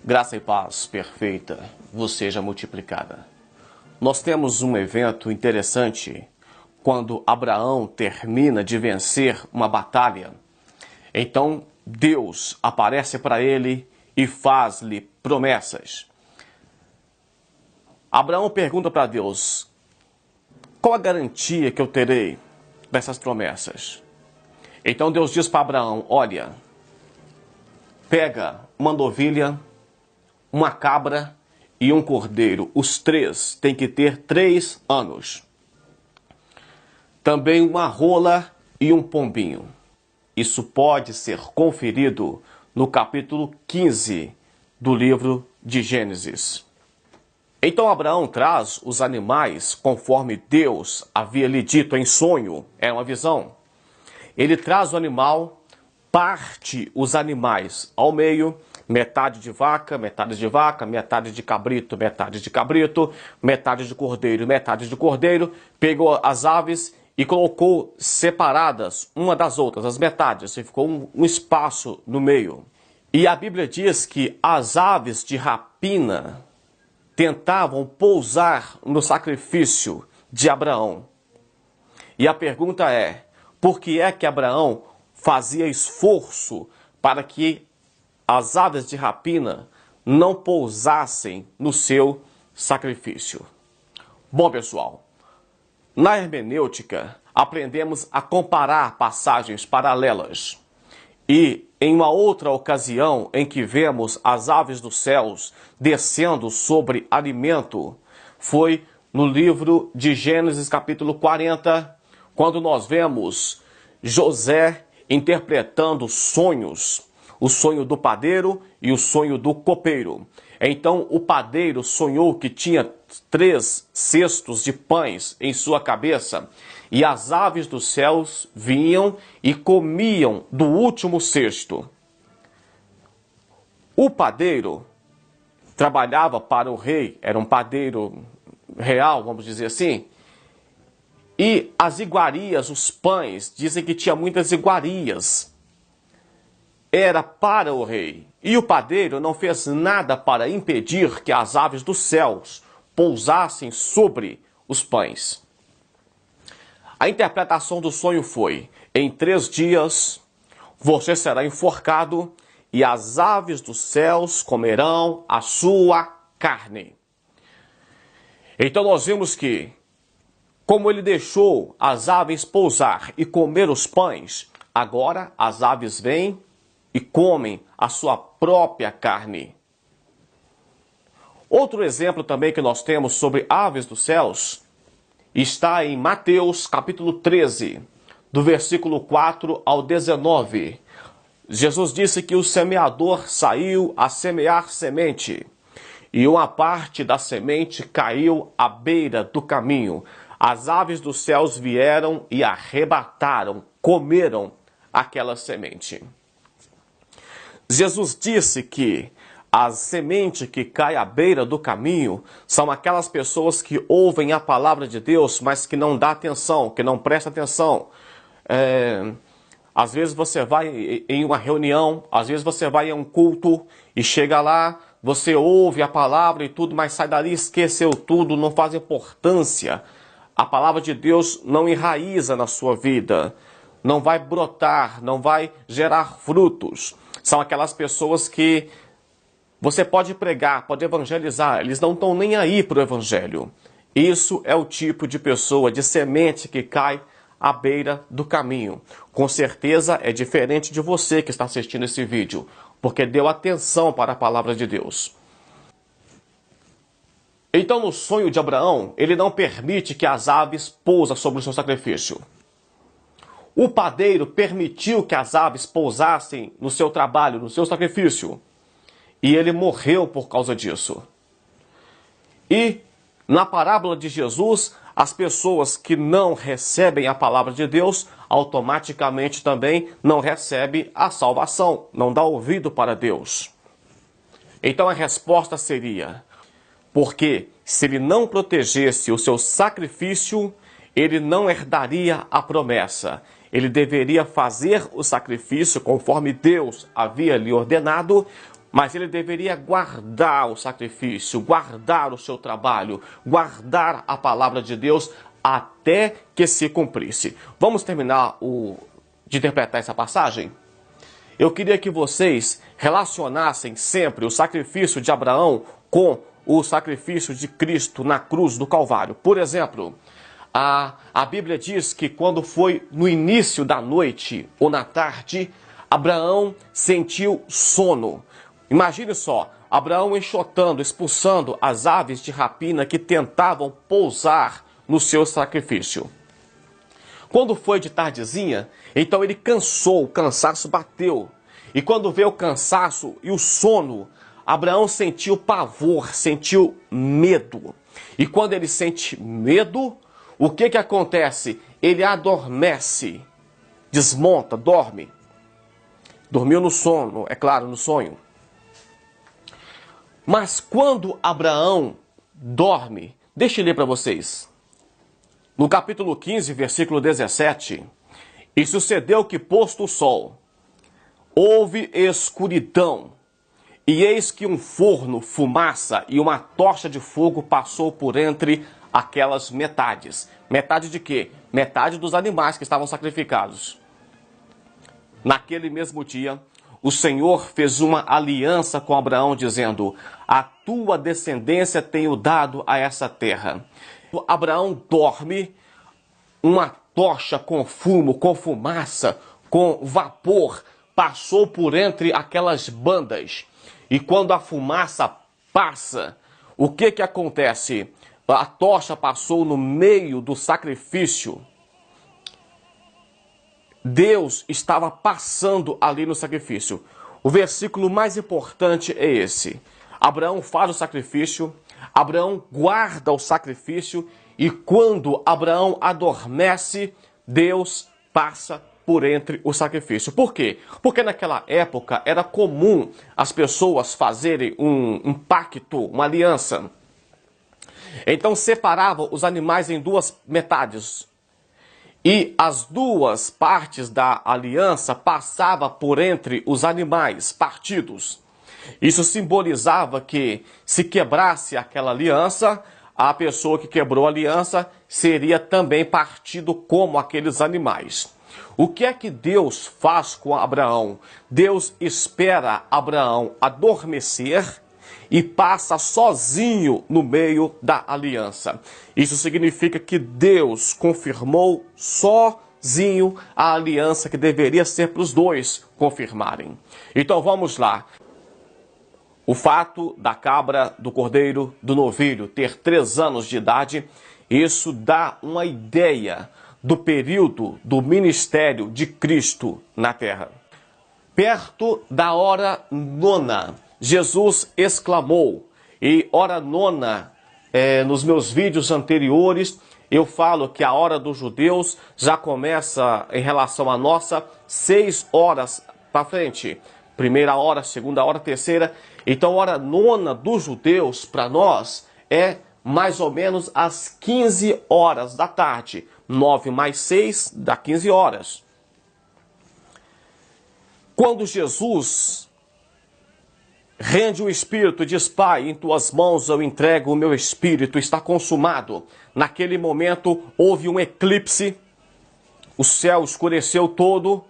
Graça e paz perfeita vos seja multiplicada. Nós temos um evento interessante quando Abraão termina de vencer uma batalha. Então Deus aparece para ele e faz-lhe promessas. Abraão pergunta para Deus: qual a garantia que eu terei dessas promessas? Então Deus diz para Abraão: olha, pega uma novilha, uma cabra e um cordeiro. Os três têm que ter 3 anos. Também uma rola e um pombinho. Isso pode ser conferido no capítulo 15 do livro de Gênesis. Então Abraão traz os animais conforme Deus havia lhe dito em sonho. É uma visão. Ele traz o animal, parte os animais ao meio, metade de vaca, metade de cabrito, metade de cordeiro, pegou as aves e colocou separadas uma das outras, as metades, e ficou um espaço no meio. E a Bíblia diz que as aves de rapina tentavam pousar no sacrifício de Abraão. E a pergunta é, por que é que Abraão fazia esforço para que as aves de rapina não pousassem no seu sacrifício? Bom, pessoal, na hermenêutica aprendemos a comparar passagens paralelas. E em uma outra ocasião em que vemos as aves dos céus descendo sobre alimento, foi no livro de Gênesis capítulo 40, quando nós vemos José interpretando sonhos, o sonho do padeiro e o sonho do copeiro. Então o padeiro sonhou que tinha 3 cestos de pães em sua cabeça, e as aves dos céus vinham e comiam do último cesto. O padeiro trabalhava para o rei, era um padeiro real, vamos dizer assim, e as iguarias, os pães, dizem que tinha muitas iguarias. Era para o rei. E o padeiro não fez nada para impedir que as aves dos céus pousassem sobre os pães. A interpretação do sonho foi: em 3 dias você será enforcado e as aves dos céus comerão a sua carne. Então nós vimos que, como ele deixou as aves pousar e comer os pães, agora as aves vêm e comem a sua própria carne. Outro exemplo também que nós temos sobre aves dos céus está em Mateus capítulo 13, do versículo 4 ao 19. Jesus disse que o semeador saiu a semear semente, e uma parte da semente caiu à beira do caminho. As aves dos céus vieram e arrebataram, comeram aquela semente. Jesus disse que a semente que cai à beira do caminho são aquelas pessoas que ouvem a palavra de Deus, mas que não dá atenção, que não presta atenção. Às vezes você vai em uma reunião, às vezes você vai em um culto e chega lá, você ouve a palavra e tudo, mas sai dali, esqueceu tudo, não faz importância. A palavra de Deus não enraiza na sua vida, não vai brotar, não vai gerar frutos. São aquelas pessoas que você pode pregar, pode evangelizar, eles não estão nem aí para o evangelho. Isso é o tipo de pessoa, de semente que cai à beira do caminho. Com certeza é diferente de você que está assistindo esse vídeo, porque deu atenção para a palavra de Deus. Então, no sonho de Abraão, ele não permite que as aves pousem sobre o seu sacrifício. O padeiro permitiu que as aves pousassem no seu trabalho, no seu sacrifício. E ele morreu por causa disso. E na parábola de Jesus, as pessoas que não recebem a palavra de Deus, automaticamente também não recebem a salvação, não dá ouvido para Deus. Então a resposta seria: porque se ele não protegesse o seu sacrifício, ele não herdaria a promessa. Ele deveria fazer o sacrifício conforme Deus havia lhe ordenado, mas ele deveria guardar o sacrifício, guardar o seu trabalho, guardar a palavra de Deus até que se cumprisse. Vamos terminar de interpretar essa passagem? Eu queria que vocês relacionassem sempre o sacrifício de Abraão com o sacrifício de Cristo na cruz do Calvário. Por exemplo, a Bíblia diz que quando foi no início da noite ou na tarde, Abraão sentiu sono. Imagine só, Abraão enxotando, expulsando as aves de rapina que tentavam pousar no seu sacrifício. Quando foi de tardezinha, então ele cansou, o cansaço bateu. E quando veio o cansaço e o sono, Abraão sentiu pavor, sentiu medo. E quando ele sente medo, o que acontece? Ele adormece, desmonta, dorme. Dormiu no sono, é claro, no sonho. Mas quando Abraão dorme, deixa eu ler para vocês. No capítulo 15, versículo 17, e sucedeu que, posto o sol, houve escuridão, e eis que um forno, fumaça e uma tocha de fogo passou por entre aquelas metades. Metade de quê? Metade dos animais que estavam sacrificados. Naquele mesmo dia, o Senhor fez uma aliança com Abraão, dizendo: a tua descendência tenho dado a essa terra. Abraão dorme, uma tocha com fumo, com fumaça, com vapor, passou por entre aquelas bandas. E quando a fumaça passa, o que acontece? A tocha passou no meio do sacrifício. Deus estava passando ali no sacrifício. O versículo mais importante é esse. Abraão faz o sacrifício, Abraão guarda o sacrifício, e quando Abraão adormece, Deus passa por entre o sacrifício. Por quê? Porque naquela época era comum as pessoas fazerem um pacto, uma aliança. Então separavam os animais em duas metades. E as duas partes da aliança passavam por entre os animais partidos. Isso simbolizava que, se quebrasse aquela aliança, a pessoa que quebrou a aliança seria também partido como aqueles animais. O que é que Deus faz com Abraão? Deus espera Abraão adormecer e passa sozinho no meio da aliança. Isso significa que Deus confirmou sozinho a aliança que deveria ser para os dois confirmarem. Então vamos lá. O fato da cabra, do cordeiro, do novilho ter 3 anos de idade, isso dá uma ideia do período do ministério de Cristo na terra. Perto da hora nona, Jesus exclamou, e hora nona, nos meus vídeos anteriores, eu falo que a hora dos judeus já começa em relação à nossa 6 horas para frente. Primeira hora, segunda hora, terceira. Então, a hora nona dos judeus, para nós, é mais ou menos às 15 horas da tarde. 9 mais 6 dá 15 horas. Quando Jesus rende o Espírito e diz: Pai, em tuas mãos eu entrego o meu Espírito, está consumado. Naquele momento houve um eclipse, o céu escureceu todo,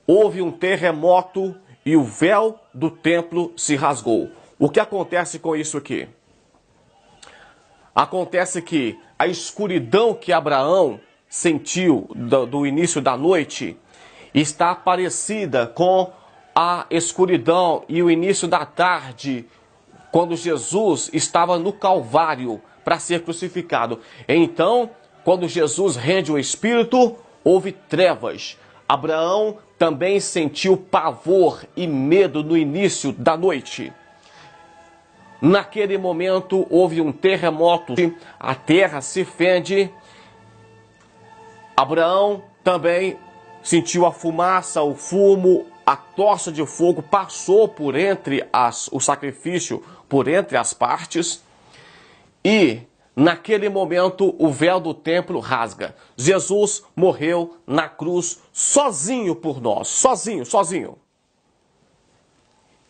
houve um terremoto e o véu do templo se rasgou. O que acontece com isso aqui? Acontece que a escuridão que Abraão sentiu do início da noite está parecida com a escuridão e o início da tarde, quando Jesus estava no Calvário para ser crucificado. Então, quando Jesus rende o Espírito, houve trevas. Abraão também sentiu pavor e medo no início da noite. Naquele momento houve um terremoto, a terra se fende. Abraão também sentiu a fumaça, o fumo, a tocha de fogo passou por entre o sacrifício, por entre as partes. E naquele momento o véu do templo rasga. Jesus morreu na cruz sozinho por nós, sozinho.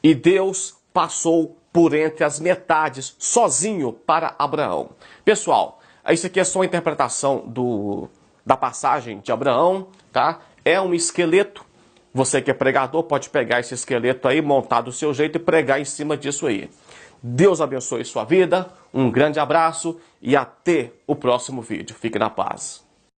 e Deus passou por entre as metades sozinho para Abraão. Pessoal, isso aqui é só uma interpretação da passagem de Abraão, tá? É um esqueleto. Você que é pregador pode pegar esse esqueleto aí, montar do seu jeito e pregar em cima disso aí. Deus abençoe sua vida, um grande abraço e até o próximo vídeo. Fique na paz.